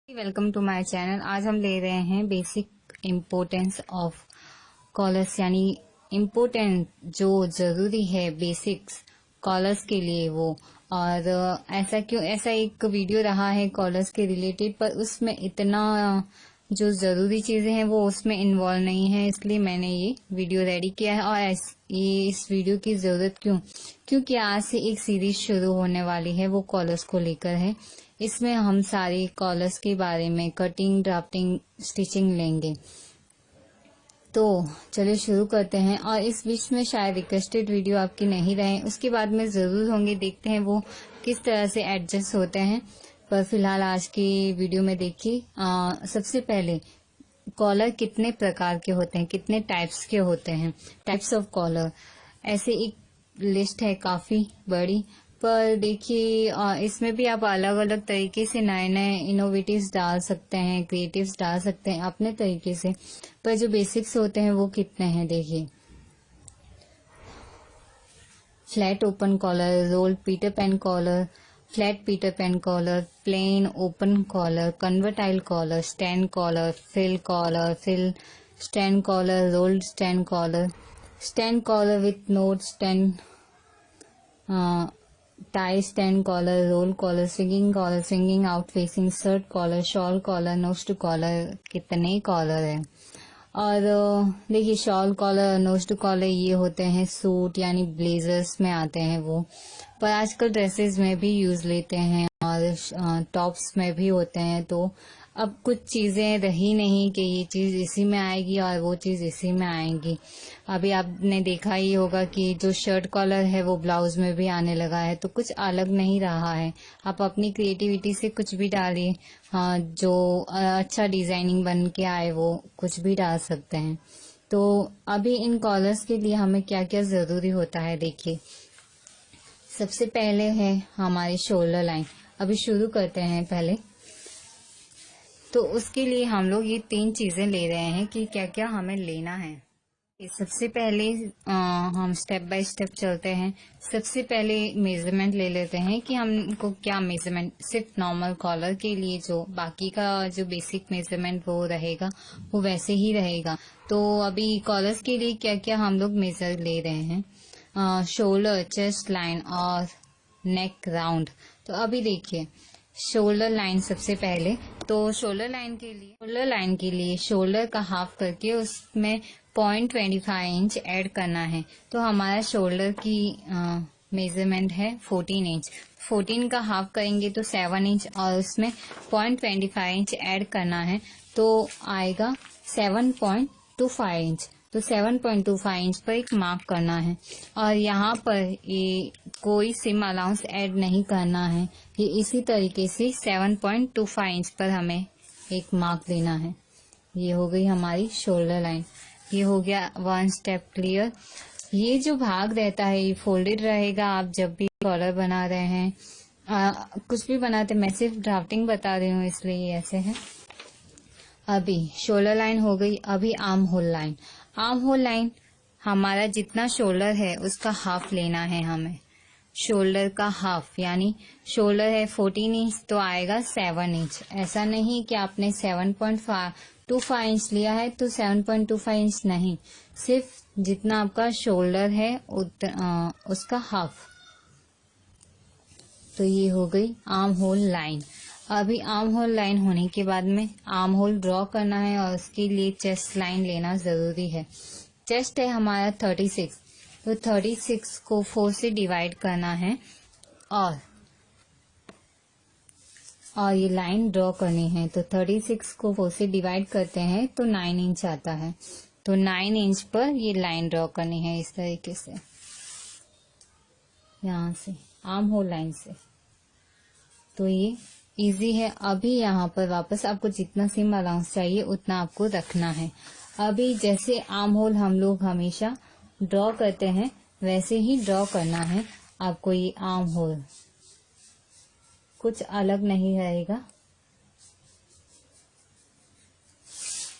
Welcome to my channel. आज हम ले रहे हैं बेसिक इम्पोर्टेंस ऑफ कॉलर्स, यानी इम्पोर्टेंट जो जरूरी है बेसिक्स कॉलर्स के लिए वो। और ऐसा एक वीडियो रहा है कॉलर्स के रिलेटेड, पर उसमें इतना जो जरूरी चीजें हैं वो उसमें इन्वॉल्व नहीं है, इसलिए मैंने ये वीडियो रेडी किया है। और ये इस वीडियो की जरूरत क्योंकि आज से एक सीरीज शुरू होने वाली है, वो कॉलर्स को लेकर है। इसमें हम सारे कॉलर्स के बारे में कटिंग, ड्राफ्टिंग, स्टिचिंग लेंगे। तो चलिए शुरू करते हैं। और इस बीच में शायद रिक्वेस्टेड वीडियो आपकी नहीं रहे, उसके बाद में जरूर होंगे, देखते हैं वो किस तरह से एडजस्ट होते हैं। पर फिलहाल आज की वीडियो में देखिए, सबसे पहले कॉलर कितने प्रकार के होते हैं, कितने टाइप्स के होते हैं, टाइप्स ऑफ कॉलर। ऐसे एक लिस्ट है काफी बड़ी, पर देखिए इसमें भी आप अलग अलग तरीके से नए नए इनोवेटिव्स डाल सकते हैं, क्रिएटिव्स डाल सकते हैं अपने तरीके से। पर जो बेसिक्स होते हैं वो कितने हैं देखिए। Flat open collar, rolled Peter Pan collar, flat Peter Pan collar, plain open collar, convertible collar, stand collar, fill stand collar, rolled stand collar with note stand, tie stand collar, roll collar, swinging out facing, shirt collar, shawl collar, notched collar. कितने collar है। और देखिए shawl collar, notched collar ये होते हैं suit यानी blazers में आते हैं वो, पर आजकल ड्रेसेस में भी यूज लेते हैं और टॉप्स में भी होते हैं। तो अब कुछ चीजें रही नहीं कि ये चीज इसी में आएगी और वो चीज इसी में आएगी। अभी आपने देखा ही होगा कि जो शर्ट कॉलर है वो ब्लाउज में भी आने लगा है, तो कुछ अलग नहीं रहा है। आप अपनी क्रिएटिविटी से कुछ भी डालिए, हाँ, जो अच्छा डिजाइनिंग बन के आए वो कुछ भी डाल सकते हैं। तो अभी इन कॉलर्स के लिए हमें क्या क्या जरूरी होता है देखिए। सबसे पहले है हमारी शोल्डर लाइन। अभी शुरू करते हैं पहले। तो उसके लिए हम लोग ये 3 चीजें ले रहे हैं कि क्या क्या हमें लेना है। सबसे पहले हम स्टेप बाय स्टेप चलते हैं। सबसे पहले मेजरमेंट ले लेते हैं कि हमको क्या मेजरमेंट, सिर्फ नॉर्मल कॉलर के लिए जो बाकी का जो बेसिक मेजरमेंट वो रहेगा वो वैसे ही रहेगा। तो अभी कॉलर्स के लिए क्या क्या हम लोग मेजर ले रहे हैं। शोल्डर, चेस्ट लाइन और नेक राउंड। तो अभी देखिए शोल्डर लाइन सबसे पहले। तो शोल्डर लाइन के लिए शोल्डर का हाफ करके उसमें 0.25 इंच ऐड करना है। तो हमारा शोल्डर की मेजरमेंट है 14 इंच। 14 का हाफ करेंगे तो 7 इंच और उसमें 0.25 इंच ऐड करना है, तो आएगा 7.25 इंच। तो 7.25 इंच पर एक मार्क करना है। और यहाँ पर ये कोई सिम अलाउंस ऐड नहीं करना है, ये इसी तरीके से 7.25 इंच पर हमें एक मार्क देना है। ये हो गई हमारी शोल्डर लाइन। ये हो गया 1 स्टेप क्लियर। ये जो भाग रहता है ये फोल्डेड रहेगा। आप जब भी कॉलर बना रहे हैं, कुछ भी बनाते, मैं सिर्फ ड्राफ्टिंग बता रही हूँ इसलिए ऐसे है। अभी शोल्डर लाइन हो गई। अभी arm hole line. Arm hole line हमारा जितना शोल्डर है उसका हाफ लेना है हमें। शोल्डर का हाफ, यानी शोल्डर है 14 इंच तो आएगा 7 इंच। ऐसा नहीं कि आपने 7.25 इंच लिया है तो 7.25 इंच नहीं, सिर्फ जितना आपका शोल्डर है उसका हाफ। तो ये हो गई आर्म होल लाइन। अभी आर्म होल लाइन होने के बाद में आर्म होल ड्रॉ करना है और उसके लिए चेस्ट लाइन लेना जरूरी है। चेस्ट है हमारा 36, तो 36 को 4 से डिवाइड करना है और ये लाइन ड्रॉ करनी है। तो 36 को 4 से डिवाइड करते हैं तो 9 इंच आता है। तो 9 इंच पर ये लाइन ड्रॉ करनी है इस तरीके से, यहाँ से आर्म होल लाइन से। तो ये इजी है। अभी यहाँ पर वापस आपको जितना सिम अलाउंस चाहिए उतना आपको रखना है। अभी जैसे आर्म होल हम लोग हमेशा ड्रॉ करते हैं वैसे ही ड्रॉ करना है आपको। ये आर्म होल कुछ अलग नहीं रहेगा।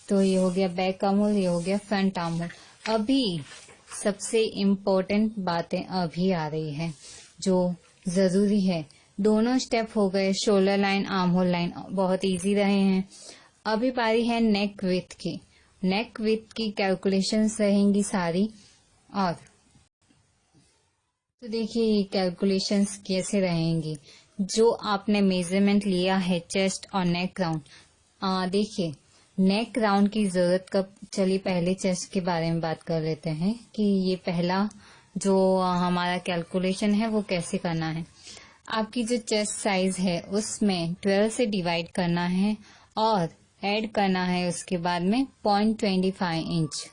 तो ये हो गया बैक आर्म होल, ये हो गया फ्रंट आर्म होल। अभी सबसे इम्पोर्टेंट बातें अभी आ रही है जो जरूरी है। दोनों स्टेप हो गए, shoulder line, arm hole line बहुत इजी रहे हैं। अभी बारी है नेक विड्थ की। नेक विड्थ की कैलकुलेशंस रहेंगी सारी। और तो देखिए ये कैलकुलेशंस कैसे रहेंगी। जो आपने मेजरमेंट लिया है चेस्ट और नेक राउंड, देखिए नेक राउंड की जरूरत कब, चलिए पहले चेस्ट के बारे में बात कर लेते हैं कि ये पहला जो हमारा कैलकुलेशन है वो कैसे करना है। आपकी जो चेस्ट साइज है उसमें 12 से डिवाइड करना है और ऐड करना है उसके बाद में 0.25 इंच।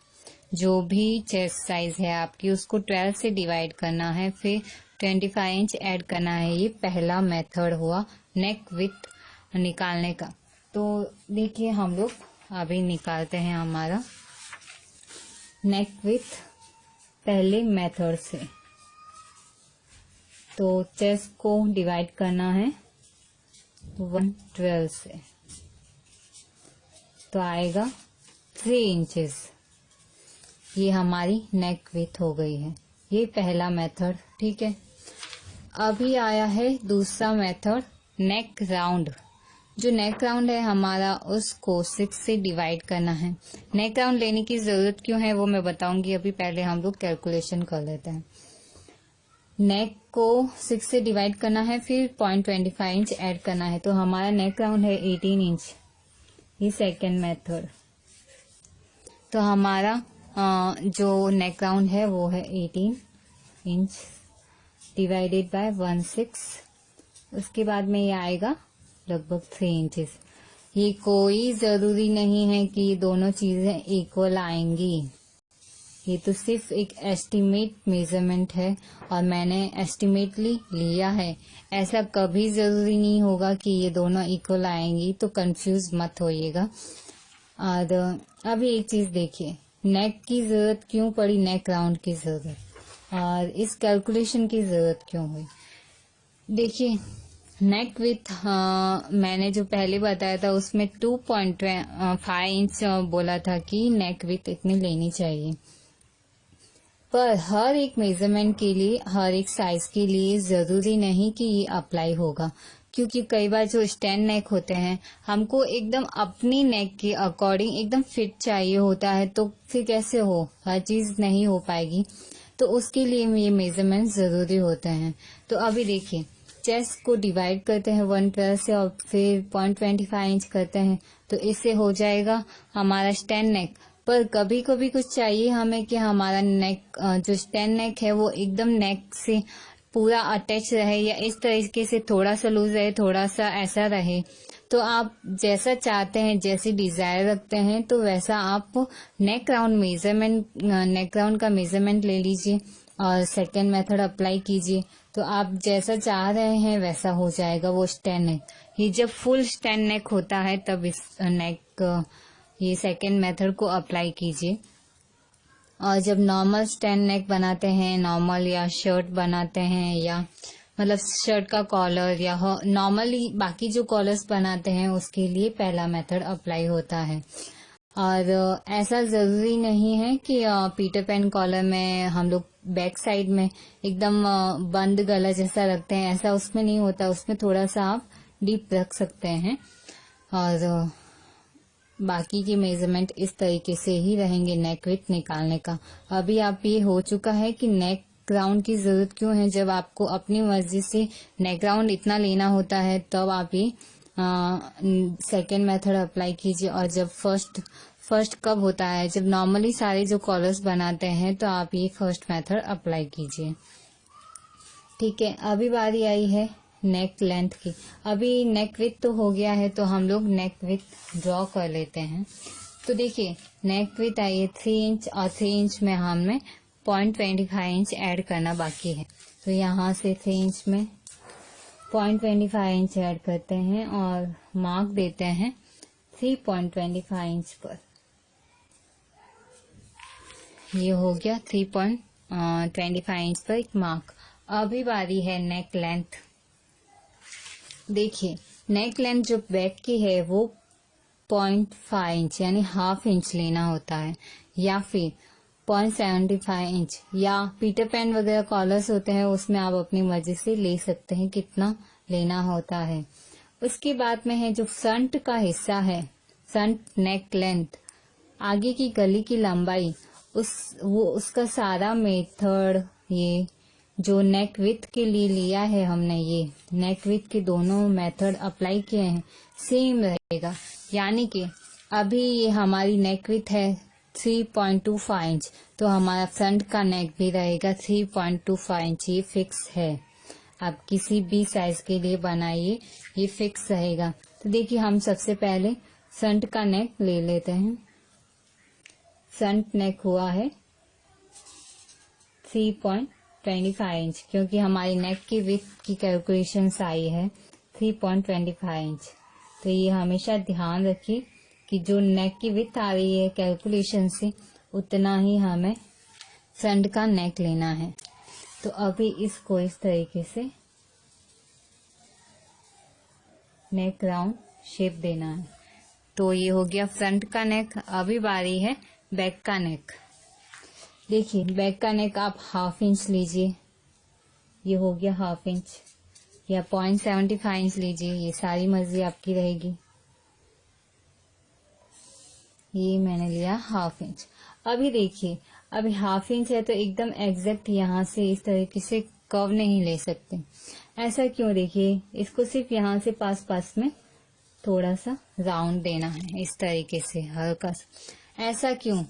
जो भी चेस्ट साइज है आपकी उसको 12 से डिवाइड करना है, फिर 25 इंच ऐड करना है। ये पहला मेथड हुआ नेक विड्थ निकालने का। तो देखिए हम लोग अभी निकालते हैं हमारा नेक विड्थ पहले मेथड से। तो चेस्ट को डिवाइड करना है 112 से, तो आएगा 3 इंचेस। ये हमारी नेक विड्थ हो गई है। ये पहला मेथड, ठीक है। अभी आया है दूसरा मेथड नेक राउंड। जो नेक राउंड है हमारा उसको 6 से डिवाइड करना है। नेक राउंड लेने की जरूरत क्यों है वो मैं बताऊंगी, अभी पहले हम लोग कैलकुलेशन कर लेते हैं। नेक को 6 से डिवाइड करना है, फिर 0.25 इंच ऐड करना है, तो हमारा नेक राउंड है 18 इंच। ये सेकेंड मेथड। तो हमारा जो नेक राउंड है वो है 18 इंच डिवाइडेड बाय 1/6। उसके बाद में ये आएगा लगभग 3 इंचेस। ये कोई जरूरी नहीं है कि ये दोनों चीजें इक्वल आएंगी, ये तो सिर्फ एक एस्टिमेट मेजरमेंट है और मैंने एस्टिमेटली लिया है। ऐसा कभी जरूरी नहीं होगा कि ये दोनों इक्वल आएंगी, तो कंफ्यूज मत होइएगा। और अभी एक चीज देखिए, नेक की जरूरत क्यों पड़ी, नेक राउंड की जरूरत और इस कैलकुलेशन की जरूरत क्यों हुई। देखिए नेक विथ मैंने जो पहले बताया था उसमें 2.5 इंच बोला था कि नेक विथ इतनी लेनी चाहिए, पर हर एक मेजरमेंट के लिए, हर एक साइज के लिए जरूरी नहीं कि ये अप्लाई होगा। क्योंकि कई बार जो स्टैंड नेक होते हैं हमको एकदम अपनी नेक के अकॉर्डिंग एकदम फिट चाहिए होता है, तो फिर कैसे हो, हर चीज नहीं हो पाएगी। तो उसके लिए ये मेजरमेंट जरूरी होते हैं। तो अभी देखिए चेस्ट को डिवाइड करते हैं 112 से और फिर 0.25 इंच करते हैं, तो इससे हो जाएगा हमारा स्टैंड नेक। पर कभी कभी कुछ चाहिए हमें कि हमारा नेक जो स्टैंड नेक है वो एकदम नेक से पूरा अटैच रहे, या इस तरीके से थोड़ा सा लूज रहे, थोड़ा सा ऐसा रहे। तो आप जैसा चाहते हैं, जैसी डिजायर रखते हैं, तो वैसा आप नेक राउंड का मेजरमेंट ले लीजिए और सेकेंड मेथड अप्लाई कीजिए। तो आप जैसा चाह रहे हैं वैसा हो जाएगा वो स्टैंड नेक। ये जब फुल स्टैंड नेक होता है तब इस ये सेकेंड मेथड को अप्लाई कीजिए। और जब नॉर्मल स्टैंड नेक बनाते हैं, नॉर्मल या शर्ट बनाते हैं, या मतलब शर्ट का कॉलर या नॉर्मली बाकी जो कॉलर्स बनाते हैं, उसके लिए पहला मेथड अप्लाई होता है। और ऐसा जरूरी नहीं है कि पीटर पैन कॉलर में हम लोग बैक साइड में एकदम बंद गला जैसा रखते हैं, ऐसा उसमें नहीं होता। उसमें थोड़ा सा आप डीप रख सकते हैं और बाकी के मेजरमेंट इस तरीके से ही रहेंगे नेक विड्थ निकालने का। अभी आप ये हो चुका है कि नेक राउंड की जरूरत क्यों है। जब आपको अपनी मर्जी से नेक राउंड इतना लेना होता है तब आप ये सेकेंड मेथड अप्लाई कीजिए। और जब फर्स्ट कब होता है, जब नॉर्मली सारे जो कॉलर्स बनाते हैं, तो आप ये फर्स्ट मेथड अप्लाई कीजिए। ठीक है, अभी बारी आई है नेक लेंथ की। अभी नेक विड्थ तो हो गया है, तो हम लोग नेक विड्थ ड्रॉ कर लेते हैं। तो देखिए नेक विड्थ आई है 3 इंच और 3 इंच में हमें 0.25 इंच ऐड करना बाकी है। तो यहाँ से 3 इंच में 0.25 इंच ऐड करते हैं और मार्क देते हैं 3.25 इंच पर। ये हो गया 3.25 इंच पर एक मार्क। अभी बारी है नेक लेंथ। देखिए नेक लेंथ जो बैक की है वो 0.5 इंच यानी हाफ इंच लेना होता है, या फिर 0.75 इंच, या पीटर पैन वगैरह कॉलर्स होते हैं उसमें आप अपनी मर्जी से ले सकते हैं कितना लेना होता है। उसके बाद में है जो फ्रंट का हिस्सा है, फ्रंट नेक लेंथ, आगे की गली की लंबाई, उसका सारा मेथड ये जो नेक विड्थ के लिए लिया है हमने, ये नेक विड्थ के दोनों मेथड अप्लाई किए हैं, सेम रहेगा। यानी कि अभी ये हमारी नेक विड्थ है 3.25 इंच, तो हमारा फ्रंट का नेक भी रहेगा 3.25 इंच, ये फिक्स है। आप किसी भी साइज के लिए बनाइए, ये फिक्स रहेगा। तो देखिए हम सबसे पहले फ्रंट का नेक ले लेते हैं। फ्रंट नेक हुआ है 3.25 इंच, क्योंकि हमारी नेक की विड्थ की कैलकुलेशंस आई है 3.25 इंच। तो ये हमेशा ध्यान रखिए कि जो नेक की विड्थ आ रही है कैलकुलेशन से, उतना ही हमें फ्रंट का नेक लेना है। तो अभी इसको इस तरीके से नेक राउंड शेप देना है। तो ये हो गया फ्रंट का नेक। अभी बारी है बैक का नेक। देखिए बैक का नेक आप 1/2 इंच लीजिए, ये हो गया 1/2 इंच, या 0.75 इंच लीजिए, ये सारी मर्जी आपकी रहेगी। ये मैंने लिया 1/2 इंच। अभी देखिए अभी 1/2 इंच है तो एकदम एग्जैक्ट यहाँ से इस तरीके से कर्व नहीं ले सकते। ऐसा क्यों? देखिए इसको सिर्फ यहाँ से पास में थोड़ा सा राउंड देना है, इस तरीके से हल्का सा। ऐसा क्यों?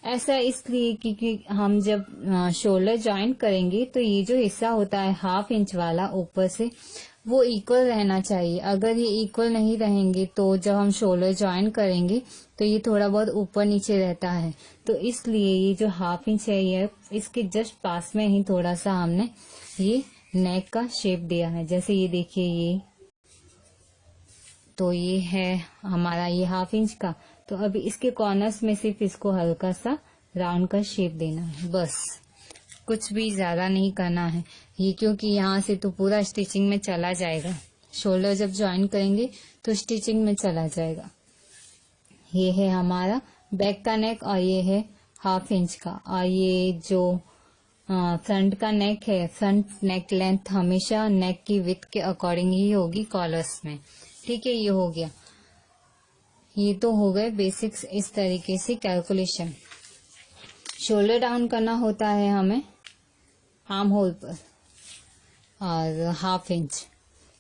ऐसा इसलिए क्योंकि हम जब शोल्डर ज्वाइन करेंगे तो ये जो हिस्सा होता है 1/2 इंच वाला ऊपर से, वो इक्वल रहना चाहिए। अगर ये इक्वल नहीं रहेंगे तो जब हम शोल्डर ज्वाइन करेंगे तो ये थोड़ा बहुत ऊपर नीचे रहता है। तो इसलिए ये जो 1/2 इंच है, ये इसके जस्ट पास में ही थोड़ा सा हमने ये नेक का शेप दिया है। जैसे ये देखिए, ये तो ये है हमारा ये 1/2 इंच का। तो अभी इसके कॉर्नर्स में सिर्फ इसको हल्का सा राउंड का शेप देना है, बस, कुछ भी ज्यादा नहीं करना है ये, क्योंकि यहाँ से तो पूरा स्टिचिंग में चला जाएगा। शोल्डर जब ज्वाइन करेंगे तो स्टिचिंग में चला जाएगा। ये है हमारा बैक का नेक और ये है 1/2 इंच का। और ये जो फ्रंट का नेक है, फ्रंट नेक लेंथ हमेशा नेक की विड्थ के अकॉर्डिंग ही होगी कॉलर्स में। ठीक है, ये हो गया। ये तो हो गए बेसिक्स इस तरीके से कैलकुलेशन। शोल्डर डाउन करना होता है हमें आर्म होल पर, और 1/2 इंच,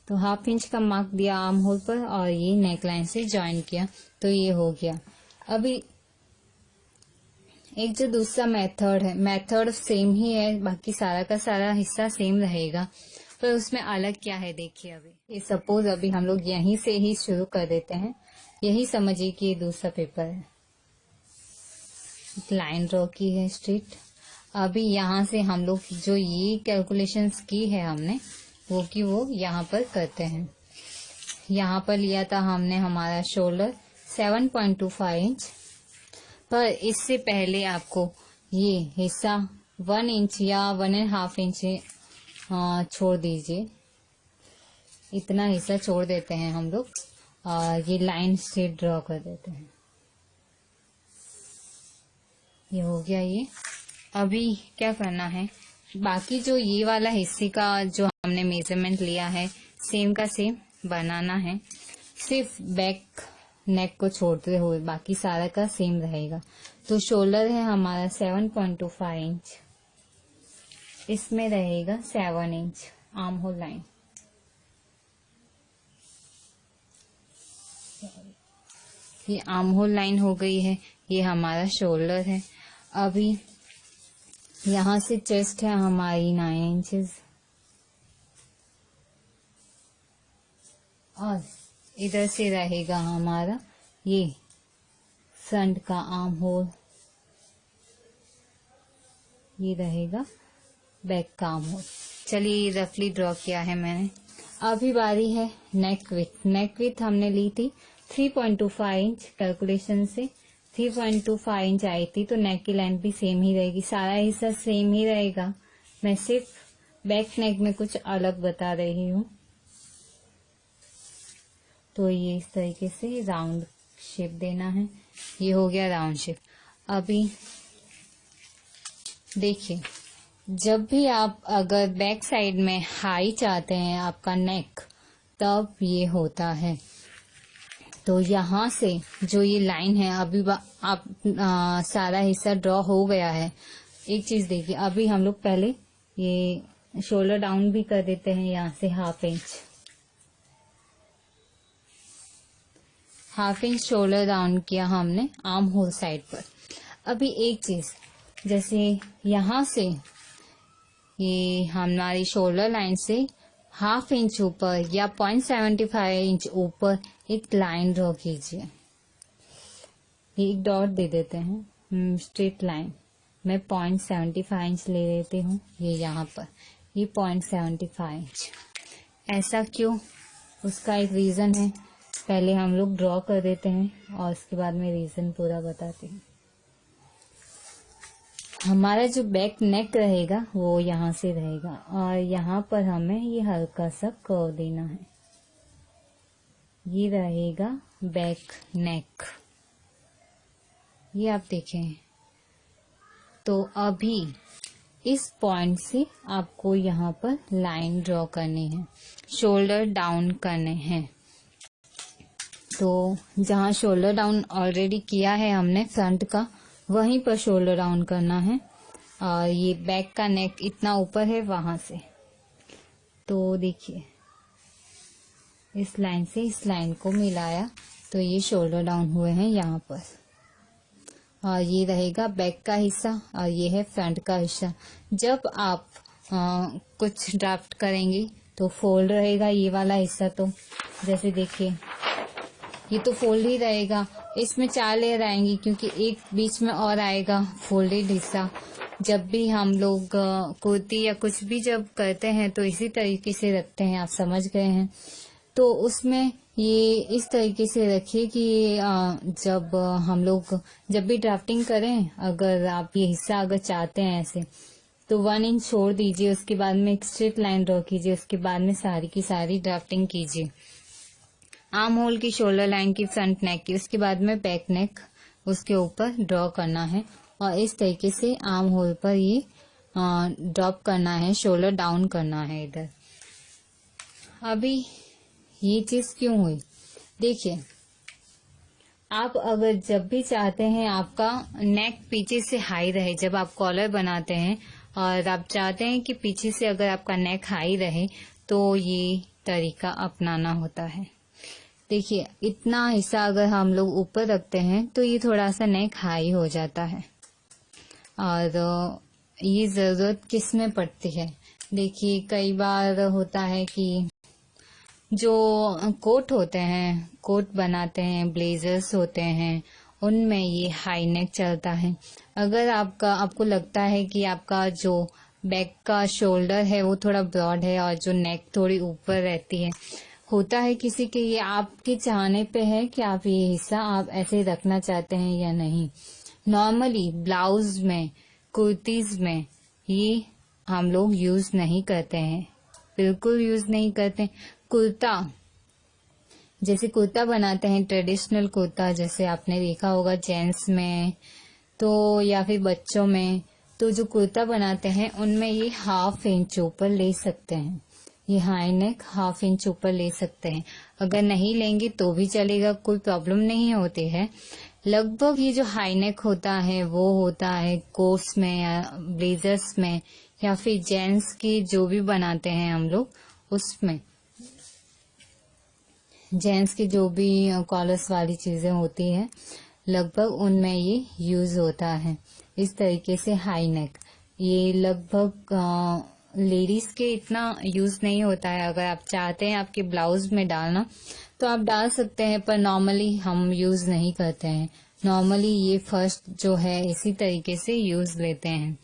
तो 1/2 इंच का मार्क दिया आर्म होल पर और ये नेक लाइन से ज्वाइन किया, तो ये हो गया। अभी एक जो दूसरा मेथड है, मेथड सेम ही है, बाकी सारा का सारा हिस्सा सेम रहेगा, पर उसमें अलग क्या है देखिए। अभी ये सपोज अभी हम लोग यहीं से ही शुरू कर देते हैं। यही समझिए कि ये दूसरा पेपर है, लाइन ड्रॉ की है स्ट्रेट। अभी यहाँ से हम लोग जो ये कैलकुलेशंस की है हमने, वो यहाँ पर करते हैं। यहाँ पर लिया था हमने हमारा शोल्डर 7.25 इंच, पर इससे पहले आपको ये हिस्सा 1 इंच या 1.5 इंच छोड़ दीजिए। इतना हिस्सा छोड़ देते हैं हम लोग, और ये लाइन से ड्रॉ कर देते हैं। ये हो गया ये। अभी क्या करना है, बाकी जो ये वाला हिस्से का जो हमने मेजरमेंट लिया है, सेम का सेम बनाना है। सिर्फ बैक नेक को छोड़ते हुए बाकी सारा का सेम रहेगा। तो शोल्डर है हमारा 7.25 इंच, इसमें रहेगा 7 इंच आर्म होल लाइन। ये आर्म होल लाइन हो गई है, ये हमारा शोल्डर है। अभी यहाँ से चेस्ट है हमारी 9 इंचेस, और इधर से रहेगा हमारा ये फ्रंट का आर्म होल, ये रहेगा बैक का आर्म होल। चलिए ये रफली ड्रॉ किया है मैंने। अभी बारी है नेक विड्थ। नेक विड्थ हमने ली थी 3.25 इंच, कैलकुलेशन से 3.25 इंच आई थी, तो नेक की लेंथ भी सेम ही रहेगी, सारा हिस्सा सेम ही रहेगा। मैं सिर्फ बैक नेक में कुछ अलग बता रही हूँ। तो ये इस तरीके से राउंड शेप देना है। ये हो गया राउंड शेप। अभी देखिए, जब भी आप अगर बैक साइड में हाई चाहते हैं आपका नेक, तब ये होता है। तो यहाँ से जो ये लाइन है, अभी आप सारा हिस्सा ड्रॉ हो गया है। एक चीज देखिए, अभी हम लोग पहले ये शोल्डर डाउन भी कर देते हैं, यहाँ से हाफ इंच शोल्डर डाउन किया हमने आर्म होल साइड पर। अभी एक चीज, जैसे यहाँ से ये हमारी शोल्डर लाइन से हाफ इंच ऊपर या 0.75 इंच ऊपर एक लाइन ड्रॉ कीजिए। ये एक डॉट दे देते हैं, स्ट्रेट लाइन। मैं 0.75 इंच ले लेती हूँ, ये यहाँ पर ये 0.75 इंच। ऐसा क्यों? उसका एक रीजन है, पहले हम लोग ड्रॉ कर देते हैं और उसके बाद में रीजन पूरा बताती हूँ। हमारा जो बैक नेक रहेगा वो यहाँ से रहेगा और यहाँ पर हमें ये हल्का सा कर्व देना है। ये रहेगा बैक नेक, ये आप देखें। तो अभी इस पॉइंट से आपको यहाँ पर लाइन ड्रॉ करनी है, शोल्डर डाउन करने हैं। तो जहाँ शोल्डर डाउन ऑलरेडी किया है हमने फ्रंट का, वहीं पर शोल्डर डाउन करना है। और ये बैक का नेक इतना ऊपर है वहां से। तो देखिए, इस लाइन से इस लाइन को मिलाया तो ये शोल्डर डाउन हुए हैं यहाँ पर। और ये रहेगा बैक का हिस्सा और ये है फ्रंट का हिस्सा। जब आप कुछ ड्राफ्ट करेंगे तो फोल्ड रहेगा ये वाला हिस्सा। तो जैसे देखिए, ये तो फोल्ड ही रहेगा, इसमें 4 लेयर आएंगी क्योंकि एक बीच में और आएगा फोल्डेड हिस्सा। जब भी हम लोग कुर्ती या कुछ भी जब करते हैं तो इसी तरीके से रखते हैं, आप समझ गए हैं। तो उसमें ये इस तरीके से रखिए कि जब हम लोग जब भी ड्राफ्टिंग करें, अगर आप ये हिस्सा अगर चाहते हैं ऐसे, तो 1 इंच छोड़ दीजिए, उसके बाद में एक स्ट्रेट लाइन ड्रॉ कीजिए, उसके बाद में सारी की सारी ड्राफ्टिंग कीजिए। आर्म होल की, शोल्डर लाइन की, फ्रंट नेक की, उसके बाद में बैक नेक उसके ऊपर ड्रॉ करना है। और इस तरीके से आर्म होल पर ये ड्रॉप करना है, शोल्डर डाउन करना है इधर। अभी ये चीज क्यों हुई? देखिए, आप अगर जब भी चाहते हैं आपका नेक पीछे से हाई रहे, जब आप कॉलर बनाते हैं और आप चाहते हैं कि पीछे से अगर आपका नेक हाई रहे, तो ये तरीका अपनाना होता है। देखिए, इतना हिस्सा अगर हम लोग ऊपर रखते हैं तो ये थोड़ा सा नेक हाई हो जाता है। और ये जरूरत किस में पड़ती है? देखिए, कई बार होता है कि जो कोट होते हैं, कोट बनाते हैं, ब्लेजर्स होते हैं, उनमें ये हाई नेक चलता है। अगर आपको लगता है कि आपका जो बैक का शोल्डर है वो थोड़ा ब्रॉड है और जो नेक थोड़ी ऊपर रहती है, होता है किसी के, ये आपके चाहने पे है कि आप ये हिस्सा आप ऐसे रखना चाहते हैं या नहीं। नॉर्मली ब्लाउज में, कुर्तीज में ये हम लोग यूज नहीं करते हैं, बिल्कुल यूज नहीं करते। कुर्ता, जैसे कुर्ता बनाते हैं, ट्रेडिशनल कुर्ता जैसे आपने देखा होगा जेंट्स में तो या फिर बच्चों में, तो जो कुर्ता बनाते हैं उनमें ये हाफ इंच ऊपर ले सकते हैं, ये हाई नेक हाफ इंच ऊपर ले सकते हैं। अगर नहीं लेंगे तो भी चलेगा, कोई प्रॉब्लम नहीं होती है। लगभग ये जो हाई नेक होता है वो होता है कोट्स में या ब्लेजर्स में या फिर जेंट्स की जो भी बनाते हैं हम लोग, उसमें जेंट्स की जो भी कॉलर्स वाली चीजें होती हैं लगभग उनमें ये यूज होता है। इस तरीके से हाई नेक ये लगभग लेडीज के इतना यूज नहीं होता है। अगर आप चाहते हैं आपके ब्लाउज में डालना तो आप डाल सकते हैं, पर नॉर्मली हम यूज नहीं करते हैं। नॉर्मली ये फर्स्ट जो है इसी तरीके से यूज लेते हैं।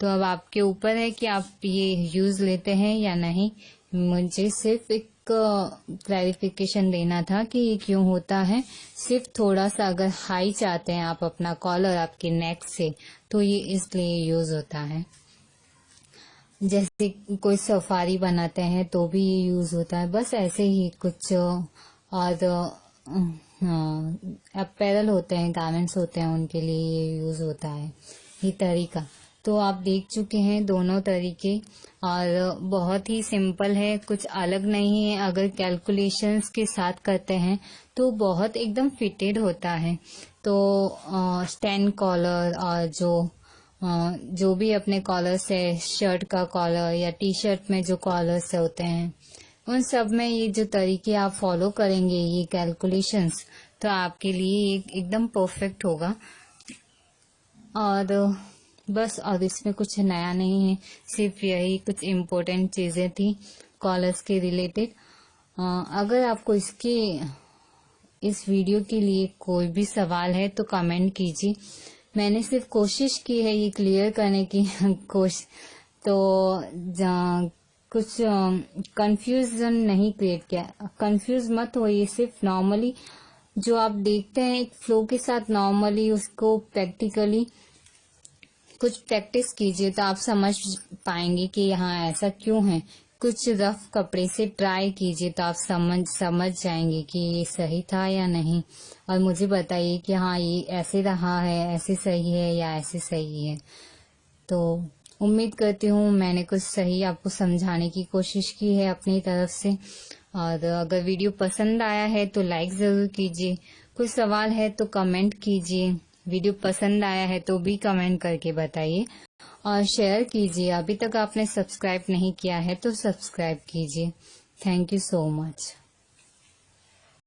तो अब आपके ऊपर है कि आप ये यूज लेते हैं या नहीं। मुझे सिर्फ एक क्लैरिफिकेशन देना था कि ये क्यों होता है। सिर्फ थोड़ा सा अगर हाई चाहते हैं आप अपना कॉलर आपके नेक से, तो ये इसलिए यूज होता है। जैसे कोई सफारी बनाते हैं तो भी ये यूज होता है, बस ऐसे ही कुछ। और अपैरल होते हैं, गारमेंट्स होते हैं, उनके लिए ये यूज होता है, ये तरीका। तो आप देख चुके हैं दोनों तरीके, और बहुत ही सिंपल है, कुछ अलग नहीं है। अगर कैलकुलेशंस के साथ करते हैं तो बहुत एकदम फिटेड होता है। तो स्टैंड कॉलर और जो भी अपने कॉलर्स है, शर्ट का कॉलर या टी शर्ट में जो कॉलर्स होते हैं, उन सब में ये जो तरीके आप फॉलो करेंगे, ये कैलकुलेशंस, तो आपके लिए एकदम परफेक्ट होगा। और बस, और इसमें कुछ नया नहीं है, सिर्फ यही कुछ इम्पोर्टेंट चीजें थी कॉलर्स के रिलेटेड। अगर आपको इस वीडियो के लिए कोई भी सवाल है तो कमेंट कीजिए। मैंने सिर्फ कोशिश की है ये क्लियर करने की कोशिश, तो कुछ कंफ्यूजन नहीं क्रिएट किया। कंफ्यूज मत होइए, सिर्फ नॉर्मली जो आप देखते हैं एक फ्लो के साथ, नॉर्मली उसको प्रैक्टिकली कुछ प्रैक्टिस कीजिए तो आप समझ पाएंगे कि यहाँ ऐसा क्यों है। कुछ रफ कपड़े से ट्राई कीजिए तो आप समझ जाएंगे कि ये सही था या नहीं, और मुझे बताइए कि हाँ ये ऐसे रहा है, ऐसे सही है या ऐसे सही है। तो उम्मीद करती हूँ मैंने कुछ सही आपको समझाने की कोशिश की है अपनी तरफ से। और अगर वीडियो पसंद आया है तो लाइक जरूर कीजिए, कुछ सवाल है तो कमेंट कीजिए, वीडियो पसंद आया है तो भी कमेंट करके बताइए, और शेयर कीजिए। अभी तक आपने सब्सक्राइब नहीं किया है तो सब्सक्राइब कीजिए। Thank you so much.